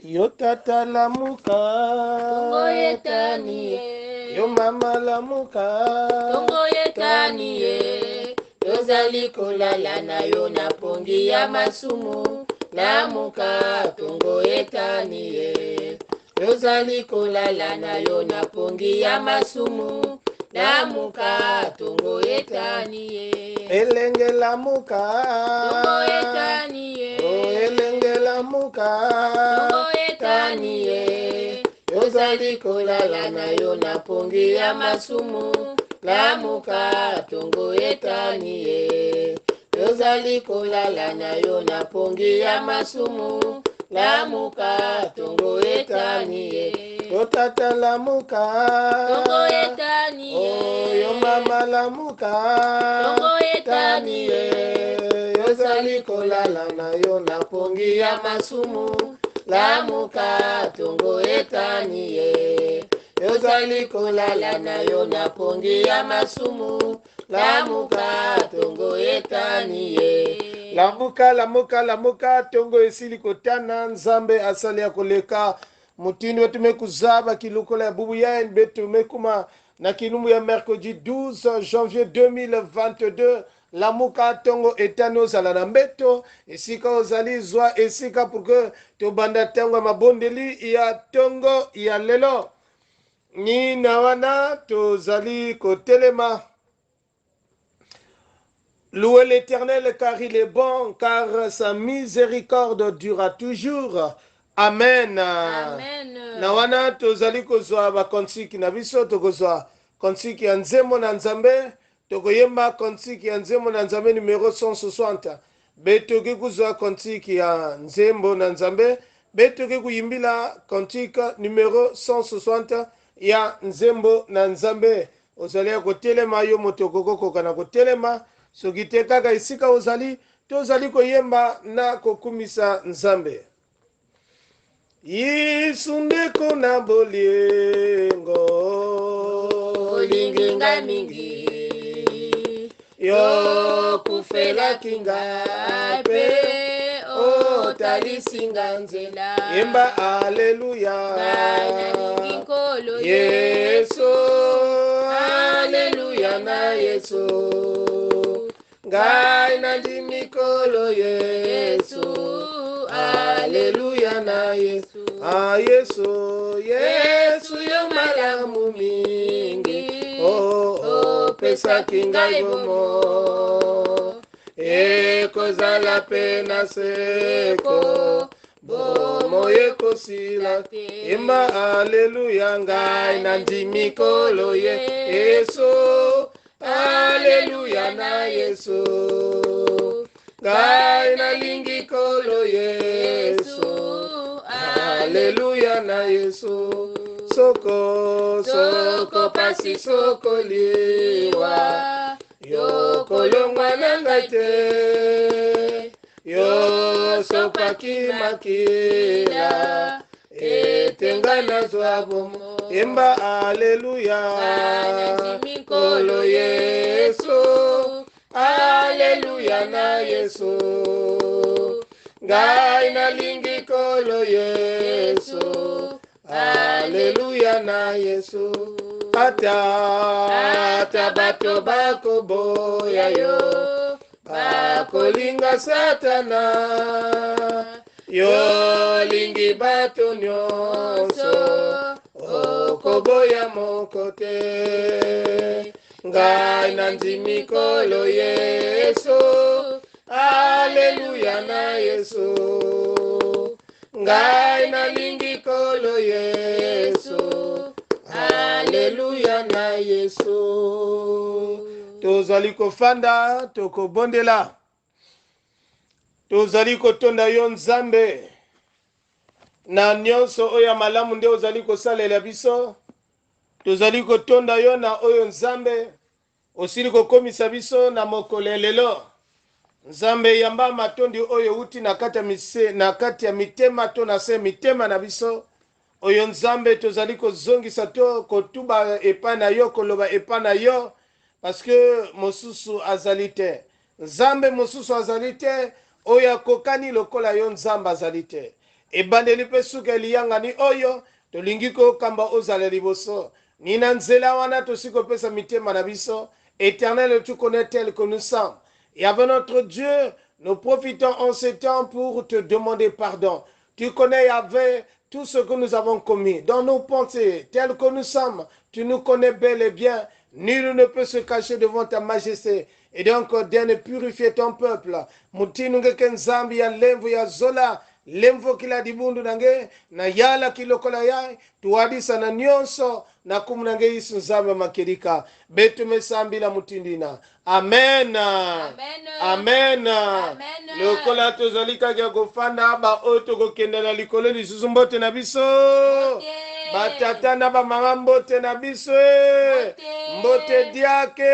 Yo tata lamuka, Tongo yetani ye. yo mama lamuka, Tongo yetani ye. Tozali kolala na yo na pongi ya masumu. Lamuka tongo yetani ye. Tozali kolala na yo na pongi ya masumu. Lamuka tongo yetani ye. elenge lamuka, Tongo yetani ye. oh elenge lamuka, Tongo yetani ye. Tozali kolala na yo na pongi ya masumu. Lamuka tongo yetani ye. Tozali kolala na yo na pongi ya masumu. Lamuka tongo yetani ye. yo tata lamuka, Tongo yetani ye. oh yo mama lamuka, Tongo yetani ye. yozali kolala na yo na pongi ya masumu. Lamuka tongo yetani ye. Tozali kolala na yo na pongi ya masumu. Lamuka tongo yetani ye. Lamuka lamuka lamuka tongo esili kotana nzambe asali ya koleka mutini wetu mekuzaba kilukola ya bubu ya betu mekuma na kinumu ya mercredi 12 janvier 2022 lamuka tongo etani ozala na mbeto esika ozali zwa esika pour que tobanda tango ya mabondeli ya tongo ya lelo ni na wana tozali kotelema. Louez l'Éternel car il est bon, car sa miséricorde durera toujours. Amen. Amen. Na wana tozali kozwa bakonsiki na biso tokozwa konsiki ya nzembo na nzambe tokoyemba konsiki ya nzembo na nzambe numero 160 be toki kozwa konsiki ya nzembo na nzambe be toki kuyimbila kontika numero 160 ya nzembo na nzambe ozali kotelema yo moto okokokoka na kotelema soki te kaka esika ozali tozali koyemba na kokumisa nzambe. Yesu ndeko na bolingo olinginga mingi yo kufelaki ngai pe otalisinga nzela yemba aleluya nalingi nkolo Yesu aleluya na Yesu ngai nandimi kolo Yesu aleluya na Yesu Yesu Yesu yo malamu mingi opesaki ngai bomo ekozala pe na seko bomo ekosila yemba aleluya ngai nandimi kolo Yesu aleluya na Yesu ngai nalingi kolo Yesu aleluya na Yesu soko pasi soko liwa yo kolongwa na ngai te yo sopaki makila etenga nazwa bomo yemba aleluya kolo Yesu aleluya na Yesu ngai nalingi kolo Yesu aleluya na Yesu ata bato bakoboya yo bakolinga satana yo lingi bato nyonso okoboya moko te ngai nandimi kolo Yesu aleluya na Yesu ngai nalingi kolo Yesu aleluya na Yesu tozali kofanda tokobondela tozali kotonda yo nzambe na nyonso oyo ya malamu nde ozali kosalela biso tozali kotonda yo na oyo nzambe osili kokomisa biso na mokolo lelo nzambe yamba matondi oyo uti na kati ya mitema to na se mitema na biso oyo nzambe tozali kozongisa to kotuba epai na yo koloba epai na yo parce que mosusu azali te nzambe mosusu azali te oyo akokani lokola yo nzambe azali te ebandeli mpe suka eliyangani oyo tolingi kokamba ozala liboso nina nzela wana tosi kopesa mitema na biso. Éternel, tu connais tel que nous sommes. Et avec notre Dieu, nous profitons en ce temps pour te demander pardon. Tu connais, Yahvé, tout ce que nous avons commis. Dans nos pensées, tels que nous sommes, tu nous connais bel et bien. Nul ne peut se cacher devant ta majesté. Et donc, Dieu, purifier ton peuple. Mutinunge kenzambi ya lemvu ya zola. Lemvo kila dibundu nange na yala kilokola yai tuwadisa na nyonso na kumunange Yesu nzambe makirika betu mesambila mutindina. Amen. Amen. Amen. Amen. Lokola tozalika kya kofanda aba oto kokenda na likolo lisusu mbote na biso. Batata na bamama mbote na biso. Mbote diake.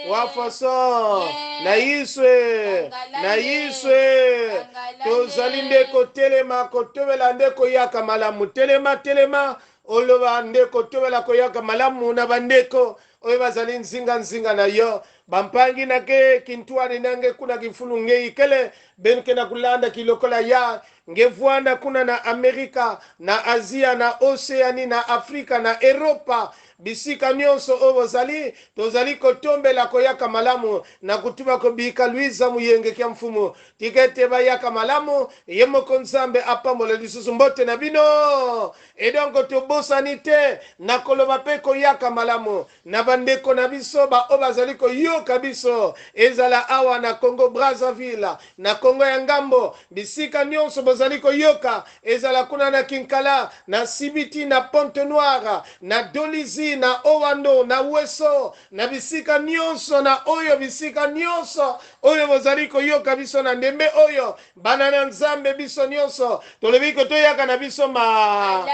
Wafason. Na yiswe. Na yiswe. Tozali ndeko telema kotobela ndeko yaka malamu. Telema. Oloba ndeko tobela koyaka malamu na bandeko. Oye bazali nzinga na yo. Bampangi na ke kintuari nange kuna kifunu ngei kele. Benke na kulanda kilokola ya. Ngevuanda kuna na Amerika, na Asia, na Oceani, na Afrika, na Europa. Bisika nyonso obo zali, tozali kotombela koyaka malamu, na kutuma kobika Luiza muyenge kia mfumu. Tikete ba yaka malamu, yemo konzambe apambola lisusu mbote na bino. Et donc tobosani te, na koloba pe koyaka malamu, na bandeko na biso, ba oba zali koyoka biso. Ezala awa na Congo Brazzaville, na Congo ya ngambo, bisika nyonso bozali koyoka. Ezala kuna na Kinkala, na Sibiti, na Ponte Noire, na Dolizi, na Owando, na Weso, na bisika nyonso, na oyo bisika nyonso oyo bozali koyoka biso na ndembe oyo banana nzambe biso nyonso tolebi kotoyaka na biso ma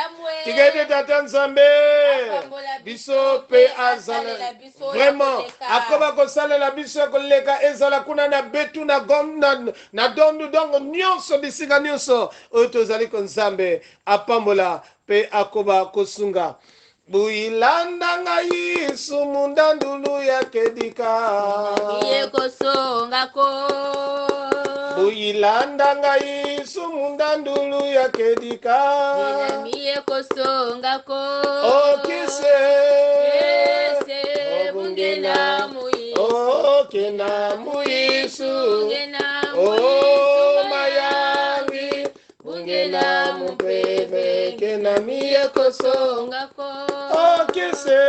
tigede tata nzambe biso pe azala vraiment akoba kosalela biso koleka ezala kuna na betu na gom na dondu dongo nyonso bisika nyonso oyo tozali ko nzambe apambola pe akoba kosunga. Builanda ngai sumundandulu ya kedika Miye kosonga ko Builanda ngai sumundandulu ya kedika miye kosonga ko Okise bungena muyi Okena muyisu Mayangi Bungena mupeve Kena miye kosonga ko Okise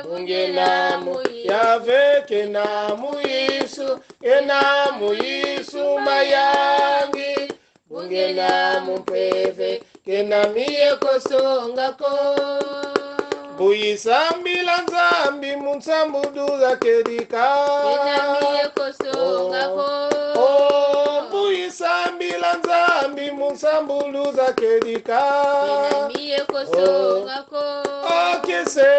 Bungena muyi Yave kena muyisu Kena muyisu mayangi Bungena mupeve Kena miye kosonga ko Buyisambila nzambi munsambuduza kedika miye kosonga ko Buyisambila nzambi munsambuluza kedika miye kosonga ko Okise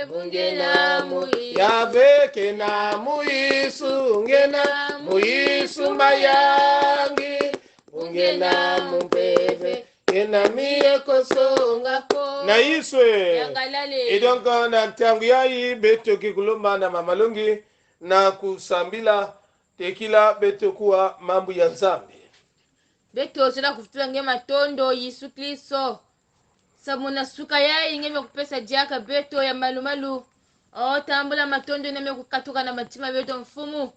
bungena muyi Yave kena muyisu Ngena muyisu mayangi Bungena mumpeve Kena miye kosonga ko na iswe yangalale. Et donc na ntangu yayi beto kikulomba na mamalongi na kusambila tekila beto kuwa mambo ya nzambi beto zila kufutula nge matondo Yesu Kristo samuna suka yayi ngeme kupesa jaka beto ya malumalu tambula matondo neme kukatuka na matima beto mfumu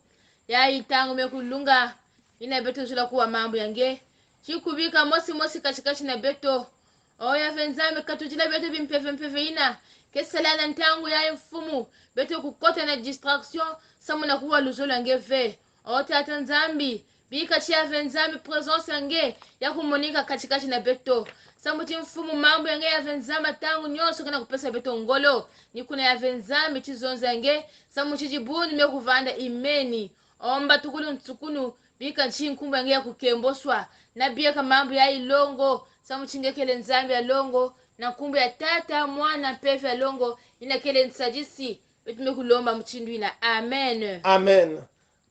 yayi tangu mekulunga ina beto zila kuwa mambo yange chikubika mosi kachikachi na beto ya venzame katujila beto bimpeve ina kesalana ntangu yayi mfumu beto kukota na distraction samuna kuwa luzolo yange ve tata nzambi bika chia venzame presence yange ya kumonika katikati na beto samuti mfumu mambo yange ya venzama tangu nyonso kana kupesa beto ngolo nikuna ya venzame chizonza yange samuti jibuni mekuvanda imeni omba tukulu ntsukunu bika nchinkumbu yange ya kukemboswa na bika mambo ya ilongo samuchingekele nzambi ya longo na kumbu ya tata mwana pefe ya longo inakele nsajisi betu mekulomba mchindwina amen amen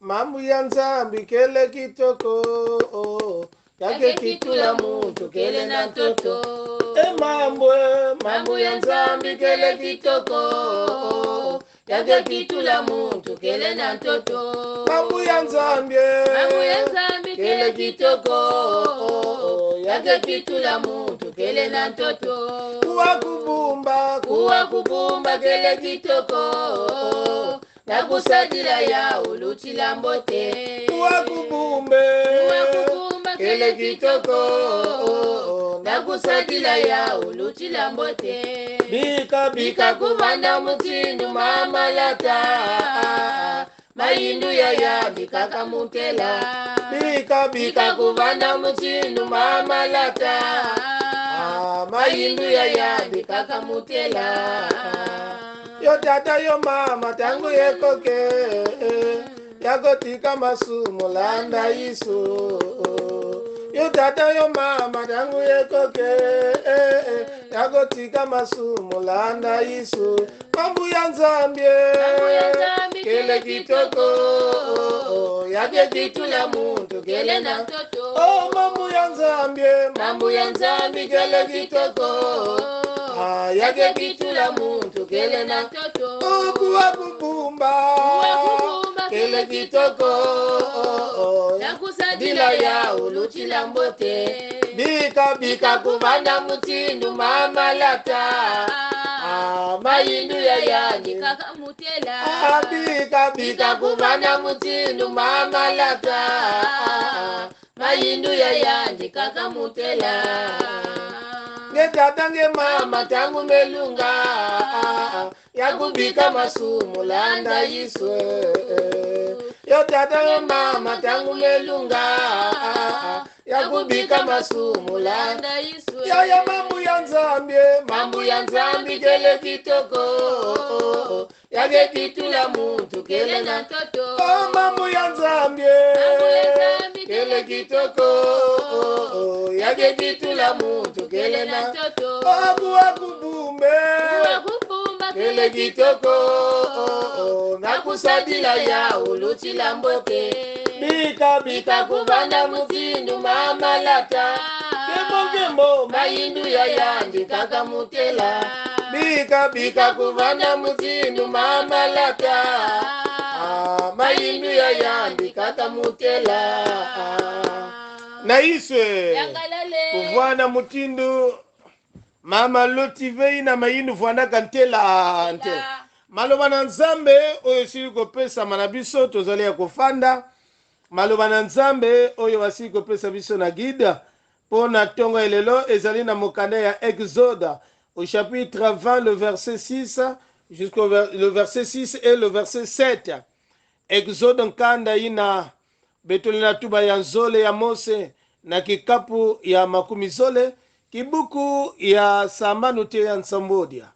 mambo ya nzambi kele kitoko yake kitula mutu kele na toto mambo ya nzambi kele kitoko yake kitu la muntu kele na ntoto. Mambo ya Nzambi kele kitoko, yake kitu la muntu kele na ntoto. Kuwa kubumba kele kitoko, na kusadila ya uluchi la mbote. Kuwa kubumba kele kitoko, na kusadila ya uluchi la mbote. Bika kuvanda mutindu mama lata, mayindu ya bikaka mutela. Bika kuvanda mutindu mama lata, mayindu ya bikaka mutela. Yo tata yo mama tangu yekoke, yagotika masumu landa isu. Yo tata yo mama tangu yekoke, yagotika masumu landa isu. Mambo ya Nzambi kele kitoko, yake kitu la muntu kele na ntoto. Oh mambo ya Nzambi kele kitoko, yake kitu la muntu kele na ntoto. Oh kuwa kubumba kele kitoko, na kusadila ya uluchi la mbote. Bika kuvanda mutindu mama lata, mayindu ya bikaka mutela. Bika kuvanda mutindu mama lata, mayindu ya bikaka mutela. Ngetata nge Mama tangu melunga, yakubika masumu landa iswe. yo tata yo Mama tangu melunga, yakubika masumu landa iswe. ya mambo ya Nzambi kele kitoko, yake kitu la muntu kele na ntoto. Oh mambo ya Nzambi kele kitoko, yake kitu la muntu kele na ntoto. Oh kuwa kubumba kele kitoko, na kusadila ya uluchi la mbote. Bika kuvanda mutindu mama lata, mayindu ya bikaka mutela. Bika kuvanda mutindu mama lata, mayindu ya bikaka mutela. na iswe Yangalale kuvana mutindu mama lotivei na mayindu vwana kantela ante. Maloba na Nzambe oyo sili kopesa mana biso tozali ya kofanda. Maloba na Nzambe oyo basili kopesa biso na guide pona tongo elelo ezali na mokanda ya Exode au chapitre 20 le verset 6 jusqu'au le verset 6 et le verset 7. Exode nkanda ina betoli na tuba ya nzole ya Mose na kikapu ya makumi zole kibuku ya sambanu te ya Nsambodia.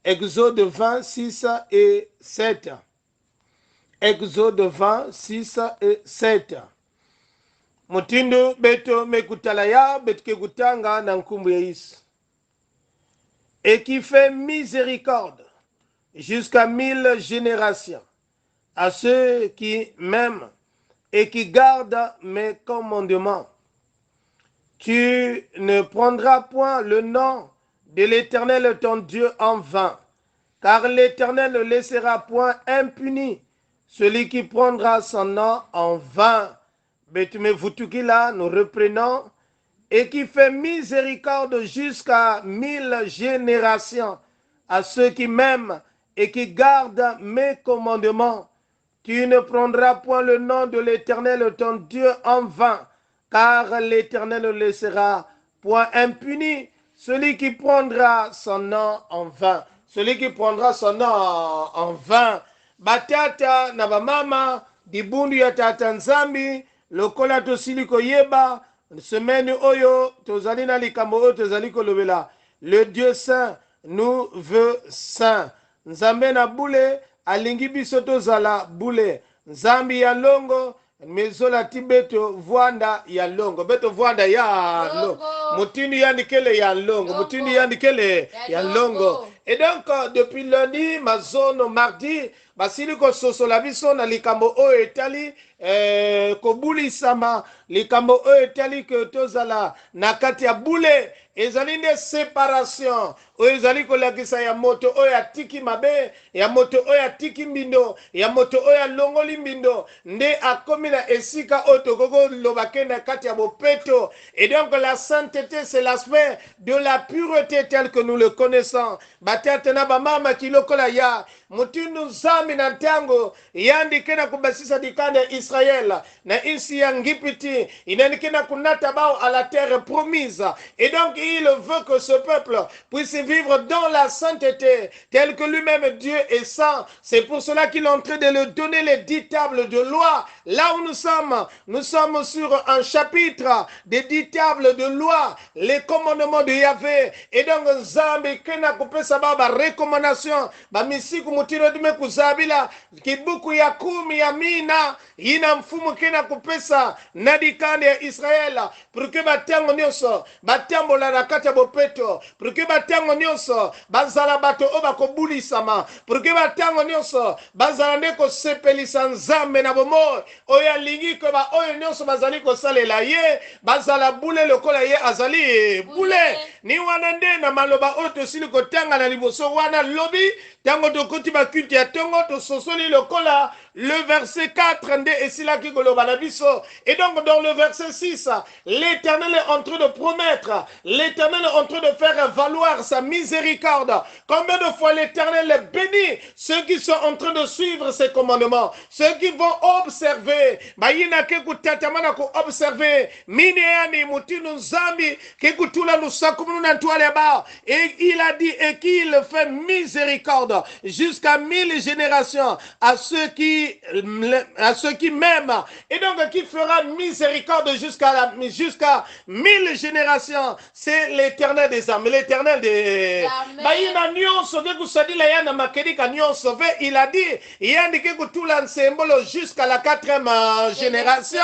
Exode 26 et 7. Exode 26 et 7. Mutindu beto mekutala ya betke kutanga na nkumbu ya Yesu. Et qui fait miséricorde jusqu'à 1000 générations à ceux qui m'aiment et qui gardent mes commandements. Tu ne prendras point le nom de l'Éternel ton Dieu en vain, car l'Éternel ne laissera point impuni celui qui prendra son nom en vain. Betumevutukila, nous reprenons. Et qui fait miséricorde jusqu'à 1000 générations à ceux qui m'aiment et qui gardent mes commandements. Tu ne prendras point le nom de l'Éternel ton Dieu en vain, car l'Éternel ne laissera point impuni celui qui prendra son nom en vain. Celui qui prendra son nom en vain. Batata na bamama dibundu ya tata Nzambi lokola tosili koyeba semaine oyo tozali na likambo oyo tozali kolobela. Le Dieu saint nous veut saint. Nzambe na bule alingi biso tozala bule. Nzambi ya longo mezola tibeto vwanda ya longo. Beto vwanda ya longo. Mutini yandikele ya longo. Mutini yandikele ya longo. Et donc depuis lundi, mazono mardi, basili kososola biso na likambo oyo etali kobulisama likambo oyo etali ke tozala na kati ya bule ezali nde séparation oyo ezali kolakisa ya moto oyo atiki mabe ya moto oyo atiki mbindo ya moto oyo alongoli mbindo nde akomi na esika oyo tokokoloba ke na kati ya bopeto. Et donc la sainteté c'est l'aspect de la pureté tel que nous le connaissons. Batata na bamama kilokola ya mutindu nzambi na ntango yandike na kubasisa dikanda ya Israël na insi ya Ngipiti inandike na kunata bao à la terre promise. Et donc il veut que ce peuple puisse vivre dans la sainteté tel que lui-même Dieu est saint. C'est pour cela qu'il est en train de leur donner les 10 tables de loi. Là où nous sommes sur un chapitre des 10 tables de loi, les commandements de Yahvé. Et donc Nzambi kena kupesa baba recommandation ba misiku mutiro dume kuzabila kibuku ya 10 ya mina ina mfumu kena kupesa nadikande ya Israel pour que batango nyonso batambola na kati ya bopeto, pour que batango nyonso bazala bato oba kobulisama, pour que batango nyonso bazala ndeko sepelisa Nzambe na bomo oya lingi ko ba oyo nyonso bazali ko salela ye bazala bule lokola ye azali bule ni wana nde na maloba oyo tosili kotanga na liboso wana lobi tango tokoti bakulte ya tongo tososoli lokola le verset 4 nde esilaki koloba na biso. Et donc dans le verset 6 l'Éternel est en train de promettre, l'Éternel est en train de faire valoir sa miséricorde. Combien de fois l'Éternel bénit ceux qui sont en train de suivre ses commandements, ceux qui vont observer bayina ke kutatamana ko observer mineani mutinu nzambi ke kutula lusakumu na toile ba. Et il a dit et qu'il fait miséricorde jusqu'à 1000 générations à ceux qui m'aiment. Et donc qui fera miséricorde jusqu'à 1000 générations. C'est l'Éternel des âmes, l'Éternel des bayina nyonso ke kusadila yana makedika nyonso ve. Il a dit yandi ke kutula nsembolo jusqu'à la 4e génération.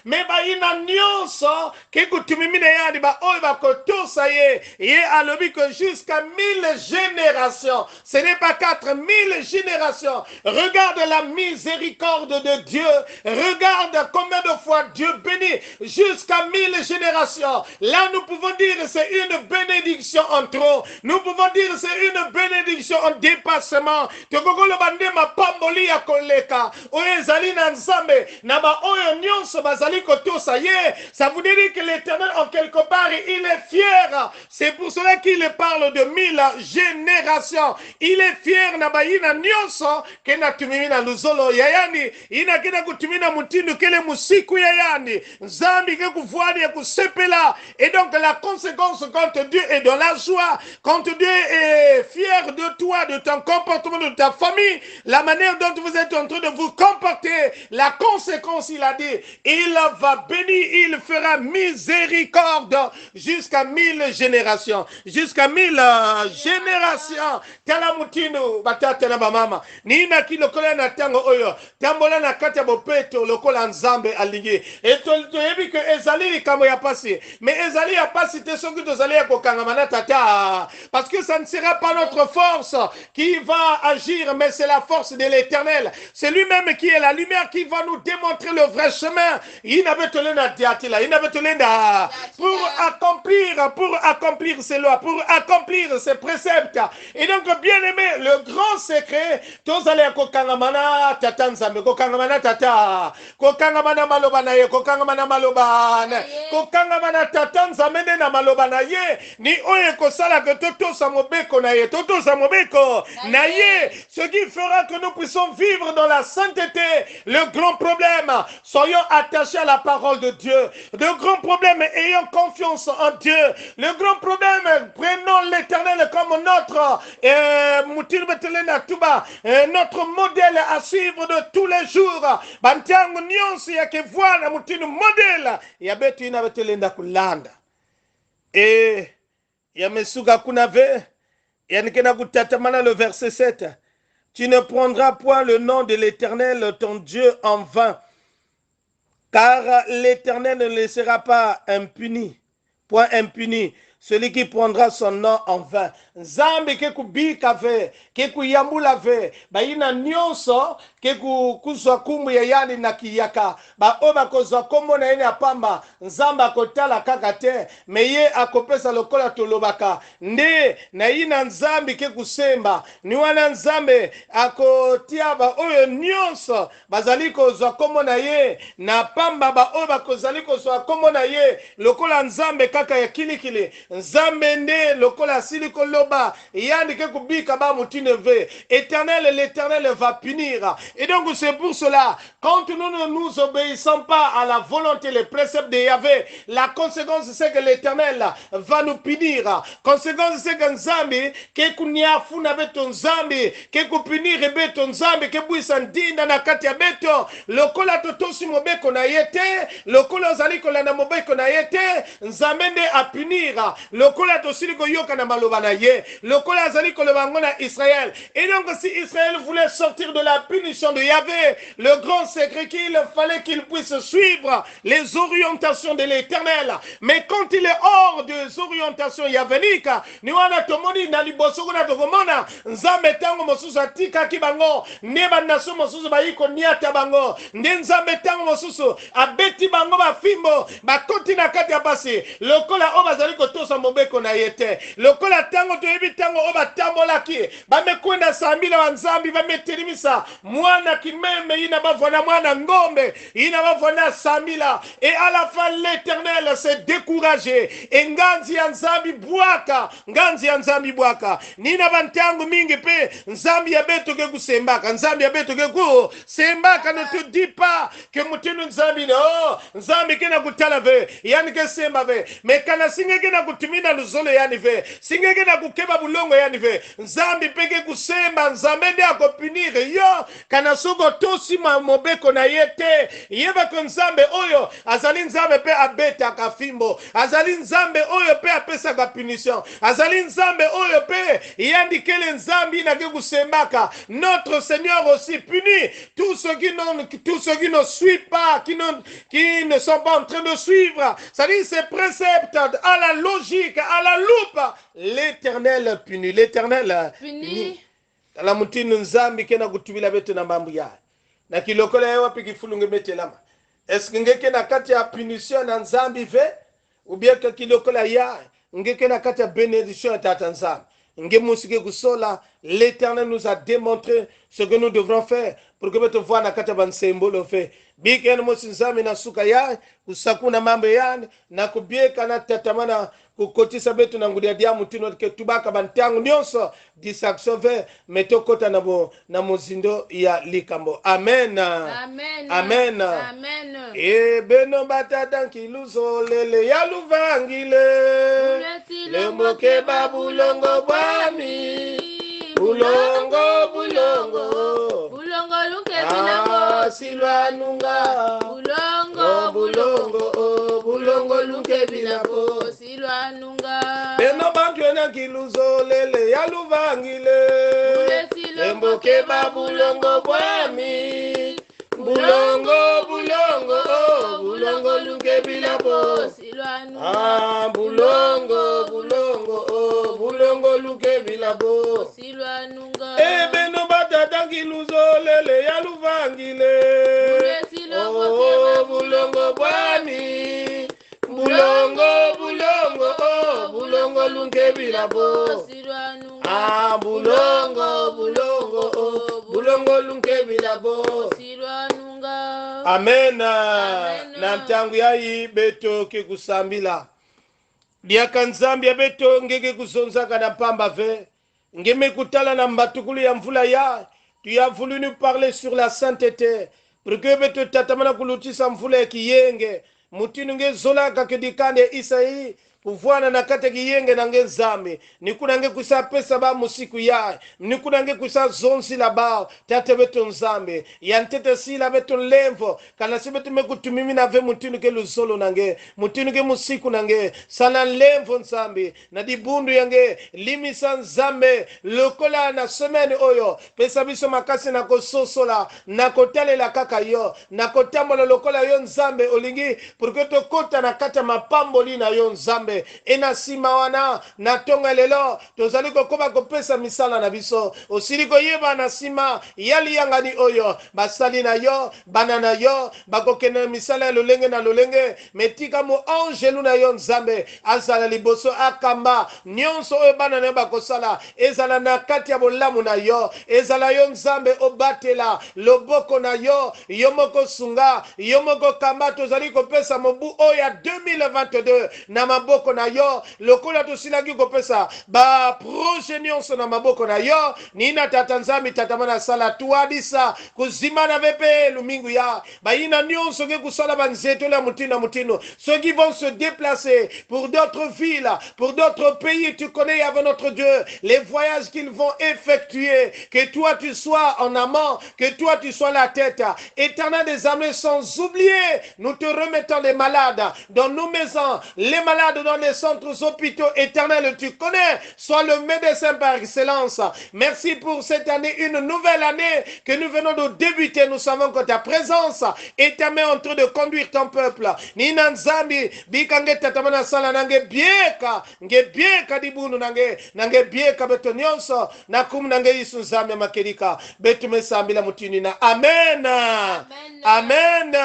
Mais bayina nyonso ke kutumimine yandi ba oyo bakotosa ye alobi que jusqu'à 1000 générations. Ce n'est pas 4000 générations. Regarde la miséricorde de Dieu. Regarde combien de fois Dieu bénit jusqu'à 1000 générations. Là, nous pouvons dire c'est une bénédiction en trop. Nous pouvons dire c'est une bénédiction en dépassement. Ça vous dit que l'Éternel en quelque part il est fier. C'est pour cela qu'il parle de 1000 générations. Il est fier nabaina nyonso kena tumimina luzolo yayani ina kena kutumina mutindo kele musiku yayani nzambi ke kuvuani ya kusepela. Et donc la conséquence quand Dieu est dans la joie, quand Dieu est fier de toi, de ton comportement, de ta famille, la manière dont vous êtes en train de vous comporter, la conséquence il a dit il va bénir, il fera miséricorde jusqu'à 1000 générations, jusqu'à 1000 générations. Tala mutino batata na bamama nina kilokola na tango oyo tambola na kati ya bopeto lokola nzambe alingi etoyebi que ezali likambo ya pasi, mais ezali ya pasi te soki tozali ya kokangama na tata, parce que ça ne sera pas notre force qui va agir, mais c'est la force de l'Éternel. C'est lui-même qui est la lumière qui va nous démontrer le vrai chemin. Pour accomplir ses lois, pour accomplir ses préceptes. Et donc bien aimé, le grand secret, tous allez à kokangamana tata nzambe, kokangamana tata, kokangamana malobana ye, kokangamana malobana, kokangamana tata nzambe na malobana ye, ni oye kosala que toto samobeko na ye, toto samobeko na ye, ce qui fera que nous puissions vivre dans la sainteté. Le grand problème, soyons attachés à la parole de Dieu. Le grand problème, ayons confiance en Dieu. Le grand problème, prenons l'Éternel comme notre notre modèle à suivre de tous les jours. Bantiangu nyonsi ya kevuana mutinu modèle ya betu inabetelenda kulanda. Et ya mesuga kunave ya nikena kutatamana le verset 7. Tu ne prendras point le nom de l'Éternel ton Dieu en vain, car l'Éternel ne laissera pas impuni, point impuni, celui qui prendra son nom en vain. Nzambe ke kubika ve, ke kuyambula ve, ba ina nyonso ke kuzwa kumbu ya yani na kiyaka, ba oba kozwa kombo na yene apamba, nzambe akotala kaka te, meye akopesa lokola tolobaka, nde na ina nzambe ke kusemba, ni wana nzambe akotia ba oyo nyonso, bazali kozwa kombo na ye, na pamba ba oba kozali kozwa kombo na ye, lokola nzambe kaka ya kilikili, nzambe nde lokola siliko loba, yani ke kubika ba mutine ve, éternel, l'éternel va punir. Et donc c'est pour cela, quand nous ne nous obéissons pas à la volonté, les préceptes de Yahvé, la conséquence c'est que l'éternel va nous punir. Conséquence c'est que nzambi, ke kunia funa beto nzambi, ke kupinir beto nzambi, ke buisa ndinda na kati ya beto, lokola totosi mobeko na yete, lokola ozali kolanda mobeko na yete, nzambe nde a punir, lokola tosili koyoka na maloba na ye, lokola azali koloba ngo na Israël. Et donc si Israël voulait sortir de la punition de Yahvé, le grand secret qu'il fallait qu'il puisse suivre les orientations de l'Éternel. Mais quand il est hors des orientations yahvéniques, ni wana tomoni na liboso kuna tokomona nzambe tango mosusu atikaki bango, ne banaso mosusu bayiko niata bango, nde nzambe tango mosusu abeti bango bafimbo bakoti na kati ya basi, lokola o bazali kotosa mobeko na yete, lokola tango toyebi tango o batambolaki bamekwenda sambila wa nzambi bametelimisa mwana kimeme ina bavona mwana ngombe ina bavona sambila, et à la fin l'Éternel s'est découragé, et nganzi ya nzambi bwaka, nganzi ya nzambi bwaka, nina bantangu mingi pe nzambi ya beto ke kusembaka, nzambi ya beto ke kusembaka. Ne te dis pas que mutinu nzambi ne oh nzambi kena kutala ve yani ke semba ve, me kana singe kena kutimina luzolo yani ve, singe kena kukeba bulongo yani ve, nzambi peke kusemba, nzambe nde akopinire yo kana soko tosi mobeko na yete yeba ko nzambe oyo azali nzambe pe abeta kafimbo, azali nzambe oyo pe apesa ka punition, azali nzambe oyo pe yandikele nzambi na ke kusembaka. Notre Seigneur aussi punit tous ceux qui ne suivent pas, qui ne sont pas en train de suivre, c'est-à-dire ces préceptes à la logique, à la loupe. L'Éternel punit, l'Éternel punit. La mutinu nzambi kena kutubila betu na mambo ya na kilokola yewa piki fulunge metelama. Est-ce que ngeke na kati ya punition na nzambi ve ou bien que kilokola ya ngeke na kati ya bénédiction tata nzambi nge musike kusola. L'Éternel nous a démontré ce que nous devrons faire pour que betu voir na kati ya bansembolo fe bikene mosi nzambi na suka ya kusakuna mambo ya na kubieka na tatamana kukotisa betu na ngudia dia mutino ke tubaka bantangu nyonso distraction ve metokota na mozindo ya likambo. Amen. Amen. Amen. Amen. E beno batata kiluzo lele ya luvangile lemboke babulongo bwami bulongo bulongo bulongo luke binabo silwanunga bulongo bulongo bulongo luke binabo silwanunga beno bantu ena kiluzo lele ya luvangile lemboke babulongo bwami bulongo bulongo bulongo luke binabo silwanunga bulongo bulongo bulongo luke binabo silwanunga beno batata kiluzo lele ya luvangile bulongo bwami bulongo bulongo bulongo luke binabo silwanunga bulongo bulongo bulongo luke binabo silwanunga. Amen. Na ntangu yayi beto ke kusambila diaka nzambi ya beto ngeke kuzonzaka na pamba ve ngeme kutala na mbatukulu ya mvula ya. Tu as voulu nous parler sur la sainteté pour que beto tatamana kulutisa mvula ya kiyenge mutinu nge zolaka kedikande Isaïe kuvuana na kate kiyenge na nge nzambi nikuna nge kusa pesa ba musiku ya nikuna nge kusa zonsi la ba tate beto nzambi yantete si la beto lemvo kana si beto mekutumimi na ve mutinu ke luzolo nange mutinu ke musiku nange sana lemvo nzambi na dibundu yange limisa nzambe lokola na semaine oyo pesa biso makasi na kososola na kotalela kaka yo na kotambola lokola yo nzambe olingi pour que to kota na kata mapamboli na yo nzambe nzambe ena nsima wana na ntongo lelo tozali kokoma kopesa misala na biso osili koyeba na nsima ya liyangani oyo basali na yo bana na yo bakokende na misala ya lolenge na lolenge metika mo angelu na yo nzambe azala liboso akamba nyonso oyo bana na yo bakosala ezala na kati ya bolamu na yo ezala yo nzambe obatela loboko na yo yo moko sunga yo moko kamba tozali kopesa mobu oyo ya 2022 na maboko na yo lokola tosilaki kopesa projet nyonso na maboko na yo nina tata nzambe tata mana sala tuadisa kuzima na vepe lumingu ya bayina nyonso ke kusala banzeto la mutino mutino ceux qui vont se déplacer pour d'autres villes pour d'autres pays tu connais avec notre Dieu les voyages qu'ils vont effectuer que toi tu sois en amont que toi tu sois la tête éternel des armées sans oublier nous te remettons les malades dans nos maisons les malades dans les centres hôpitaux éternel tu connais sois le médecin par excellence merci pour cette année une nouvelle année que nous venons de débuter nous savons que ta présence est en train de conduire ton peuple nina nzambi bikange tatamana sala nange bieka dibunu nange bieka beto nyonso na kum nange Yesu nzambe makelika betu mesambila mutini na amen amen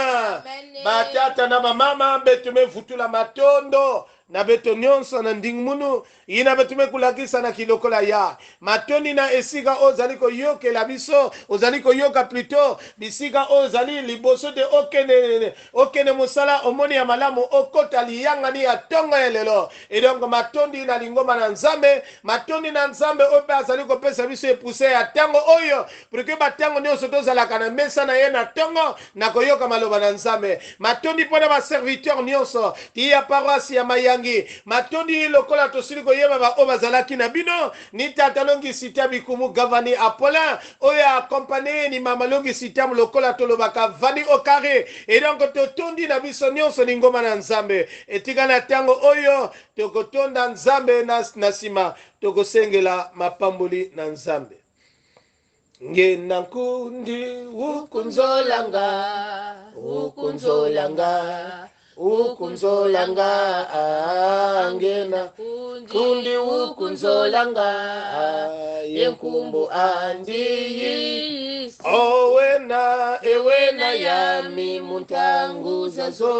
batata na mama betu mevutula matondo na beto nyonso na ndingmunu ina betu mekulakisa na kilokola ya matoni na esika ozali koyokela biso ozali koyoka plutôt bisika ozali liboso de okene musala omoni ya malamu okota liyangani ya tonga elelo et donc matondi na lingoma na nzambe matondi na nzambe ope azali kopesa biso epuse ya tango oyo pour que batango nyonso tozalaka na mesa na ye na tongo na koyoka maloba na nzambe matondi pona ba serviteur nyonso ti ya paroisse ya Mayangi matondi lokola tosili koyeba ba o bazalaki na bino ni tata longi sita bikumu gavani Apollin oyo accompagné ni mama longi sita lokola tolobaka vani au carré et donc totondi na biso nyonso ni ngoma na nzambe etika na tango oyo tokotonda nzambe na sima tokosengela mapamboli na nzambe ngena nkundi ukunzolanga ngena kundi ukunzolanga yenkumbu andi ewena yami muntanguza zo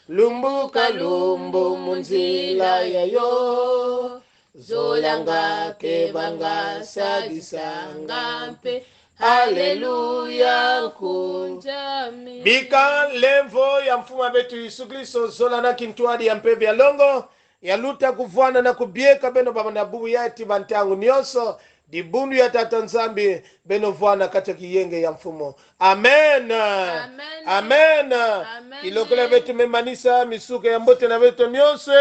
lumbuka lumbu munzila yayo zolanga kebanga sadisanga mpe Haleluya kunjami bika levo ya mfuma betu Yesu Kristo zolana kintuadi ya mpevi ya longo ya luta kuvwana na kubieka beno baba bubu yati bantangu nyonso dibundu ya tata nzambi beno vwana kata kiyenge ya mfumo amen amen ilokole betu memanisa misuke ya mbote na betu nyonso